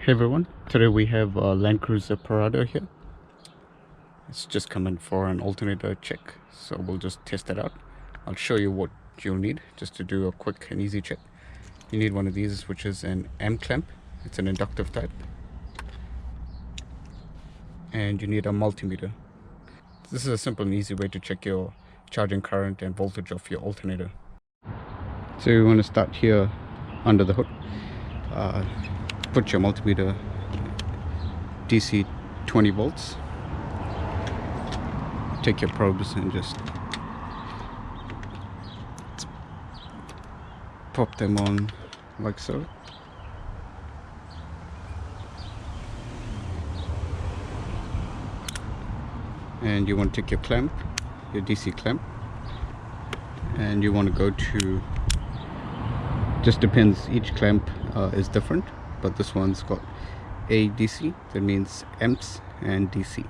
Hey everyone, today we have Landcruiser Prado here. It's just come in for an alternator check, so we'll just test it out. I'll show you what you'll need just to do a quick and easy check. You need one of these, which is an M clamp. It's an inductive type. And you need a multimeter. This is a simple and easy way to check your charging current and voltage of your alternator. So you want to start here under the hood. Put your multimeter DC 20 volts. Take your probes and just pop them on like so. And you want to take your clamp, your DC clamp, and you want to go to, just depends, each clamp is different, but this one's got ADC, that means amps and DC.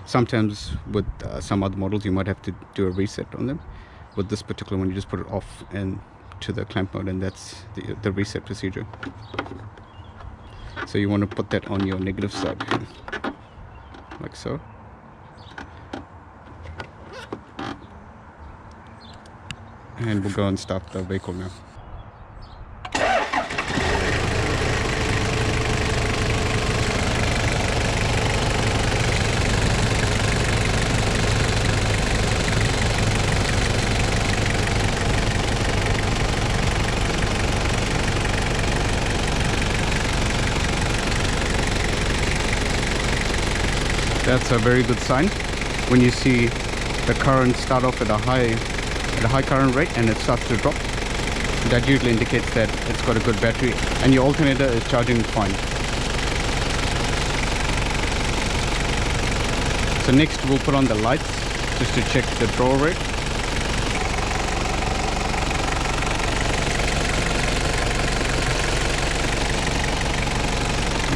Sometimes with some other models you might have to do a reset on them. With this particular one you just put it off and to the clamp mode, and that's the reset procedure. So you want to put that on your negative side like so. And we'll go and start the vehicle now. That's a very good sign. When you see the current start off at a high current rate and it starts to drop, that usually indicates that it's got a good battery and your alternator is charging fine. So next we'll put on the lights just to check the draw rate.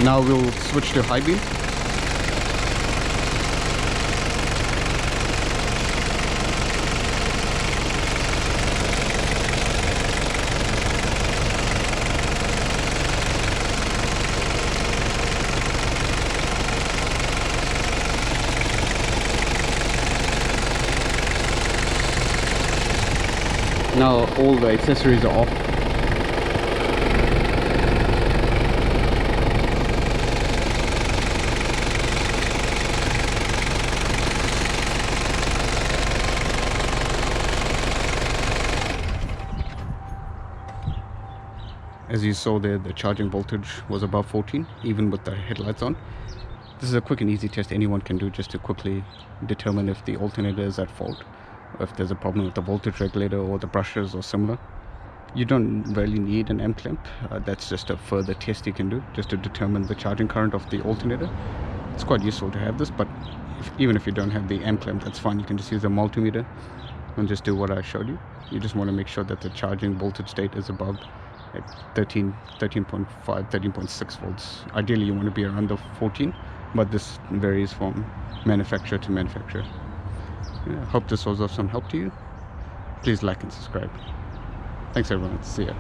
Now we'll switch to high beam. Now all the accessories are off. As you saw there, the charging voltage was above 14, even with the headlights on. This is a quick and easy test anyone can do just to quickly determine if the alternator is at fault, or if there's a problem with the voltage regulator or the brushes or similar. You don't really need an M clamp. That's just a further test you can do just to determine the charging current of the alternator. It's quite useful to have this, but even if you don't have the M clamp, that's fine. You can just use a multimeter and just do what I showed you. You just want to make sure that the charging voltage state is above at 13.5, 13.6 volts. Ideally you want to be around the 14, but this varies from manufacturer to manufacturer. I hope this was of some help to you. Please like and subscribe. Thanks everyone. See ya.